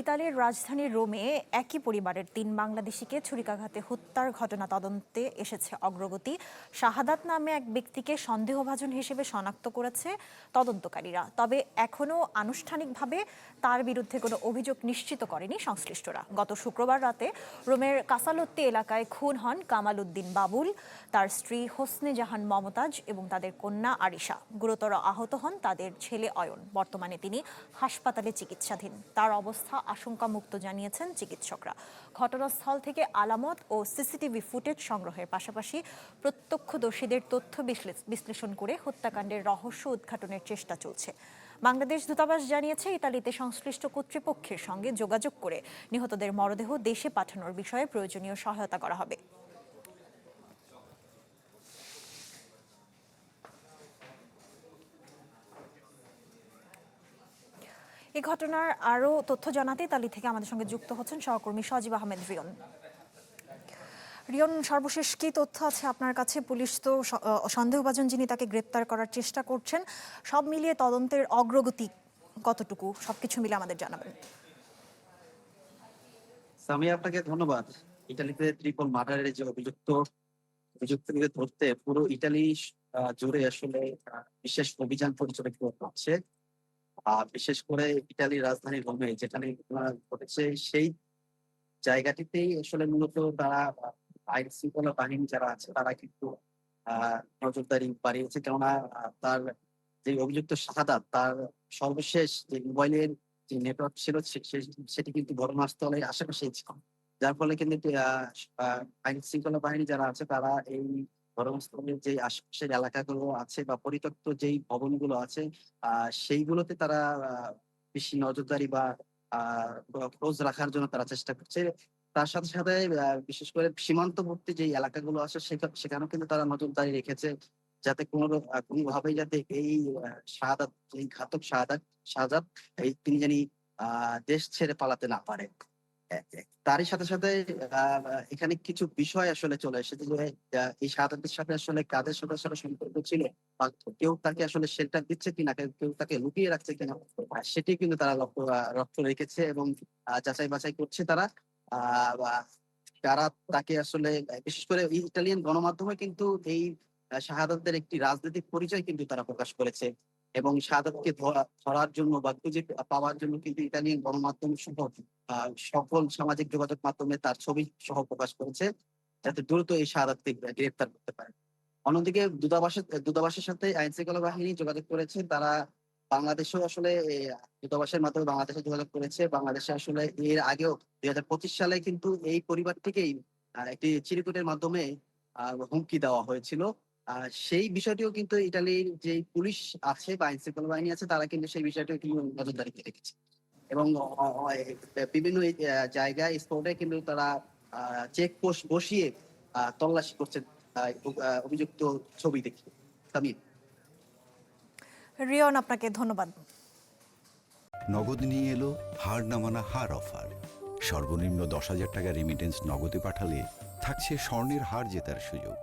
ইতালির রাজধানী রোমে একই পরিবারের ৩ বাংলাদেশিকে ছুরিকাঘাতে হত্যার ঘটনা তদন্তে এসেছে অগ্রগতি। শাহাদাত নামে এক ব্যক্তিকে সন্দেহভাজন হিসেবে শনাক্ত করেছে তদন্তকারীরা, তবে এখনও আনুষ্ঠানিকভাবে তার বিরুদ্ধে কোনো অভিযোগ নিশ্চিত করেনি সংশ্লিষ্টরা। গত শুক্রবার রাতে রোমের কাসালোত্তি এলাকায় খুন হন কামাল উদ্দিন বাবুল, তার স্ত্রী হোসনে জাহান মমতাজ এবং তাদের কন্যা আরিশা। গুরুতর আহত হন তাদের ছেলে অয়ন। বর্তমানে তিনি হাসপাতালে চিকিৎসাধীন। তার অবস্থা আশঙ্কামুক্ত জানিয়েছেন চিকিৎসকরা। ঘটনাস্থল থেকে আলামত ও সিসিটিভি ফুটেজ সংগ্রহের পাশাপাশি প্রত্যক্ষদর্শীদের তথ্য বিশ্লেষণ করে হত্যাকাণ্ডের রহস্য উদ্ঘাটনের চেষ্টা চলছে। বাংলাদেশ দূতাবাস জানিয়েছে, ইতালিতে সংশ্লিষ্ট কর্তৃপক্ষের সঙ্গে যোগাযোগ করে নিহতদের মরদেহ দেশে পাঠানোর বিষয়ে প্রয়োজনীয় সহায়তা করা হবে। এই ঘটনার আরও তথ্য জানাতে ইতালি থেকে আমাদের সঙ্গে যুক্ত হচ্ছেন সহকর্মী সজীব আহমেদ রিয়ন। রিয়ন, সর্বশেষ কি তথ্য আছে আপনার কাছে? পুলিশ তো সন্দেহভাজন যিনি তাকে গ্রেপ্তার করার চেষ্টা করছেন, সব মিলিয়ে তদন্তের অগ্রগতি কতটুকু, সবকিছু মিলে আমাদের জানাবেন। সামিয়া, আপনাকে ধন্যবাদ। ইতালিতে ট্রিপল মার্ডারের যে অভিযুক্তকে ধরতে পুরো ইতালি জুড়ে আসলে বিশেষ অভিযান পরিচালিত হচ্ছে। বিশেষ করে ইতালির রাজধানী রোমে যেখানে ঘটনা ঘটেছে সেই জায়গাটিতেই আসলে মূলত তারা আইন শৃঙ্খলা বাহিনী যারা আছে তারা কিন্তু নজরদারি বাড়িয়েছে। কেননা তার যে অভিযুক্ত শাহাদাত, তার সর্বশেষ যে মোবাইলের যে নেটওয়ার্ক ছিল সেটি কিন্তু ঘটনাস্থলে আশেপাশে ছিল। যার ফলে কিন্তু আইন শৃঙ্খলা বাহিনী যারা আছে তারা এই ঘটনাস্থলের যে আশেপাশের এলাকাগুলো আছে বা পরিত্যক্ত যেই ভবনগুলো আছে সেইগুলোতে তারা বেশি নজরদারি বা খোঁজ রাখার জন্য তারা চেষ্টা করছে। তার সাথে সাথে বিশেষ করে সীমান্তবর্তী যে এলাকাগুলো আছে সেখানেও কিন্তু তারা নজরদারি রেখেছে, যাতে কোনোভাবেই যাতে এই শাহাদাত, এই ঘাতক শাহাদাত তিনি জানি দেশ ছেড়ে পালাতে না পারে। তারই সাথে সাথে এখানে কিছু বিষয় আসলে চলে এসেছে যে এই শাহাদাতের সাথে আসলে কাদের সাথে আসলে সম্পর্ক ছিল, বা কেউ তাকে আসলে শেল্টার দিচ্ছে কিনা, কেউ তাকে লুকিয়ে রাখছে কিনা, সেটি কিন্তু তারা লক্ষ্য রেখেছে এবং যাচাই বাছাই করছে তারা। তারা তাকে আসলে বিশেষ করে ইটালিয়ান গণমাধ্যমে কিন্তু এই শাহাদাতের একটি রাজনৈতিক পরিচয় কিন্তু তারা প্রকাশ করেছে এবং শাহাদাতকে ধরার জন্য বা খুঁজে পাওয়ার জন্য কিন্তু ইতালিয়ান গণমাধ্যম সহ সকল সামাজিক যোগাযোগ মাধ্যমে তার ছবি সহ প্রকাশ করেছে, যাতে দ্রুত এই শাহাদাতকে গ্রেফতার করতে পারে। অন্যদিকে দূতাবাসের সাথে আইন শৃঙ্খলা বাহিনী যোগাযোগ করেছে। তারা বাংলাদেশেও আসলে দূতাবাসের মাধ্যমে বাংলাদেশে যোগাযোগ করেছে। বাংলাদেশে আসলে এর আগেও ২০২৫ সালে কিন্তু এই পরিবারটিকেই একটি চিরকুটের মাধ্যমে হুমকি দেওয়া হয়েছিল। সেই বিষয়টিও কিন্তু ইতালির যে পুলিশ আছে বা আইন শৃঙ্খলা বাহিনী আছে তারা কিন্তু সেই বিষয়টিও কিন্তু নজরদারিতে রেখেছে এবং বিভিন্ন জায়গায় স্পটে কিন্তু তারা চেকপোস্ট বসিয়ে তল্লাশি করছে অভিযুক্ত ছবি দেখে। সামির। রিয়ন, আপনাকে ধন্যবাদ। নগদ নিয়ে এলো হার না মানা হার অফার। সর্বনিম্ন ১০,০০০ টাকা রেমিটেন্স নগদে পাঠালে থাকছে স্বর্ণের হার জেতার সুযোগ।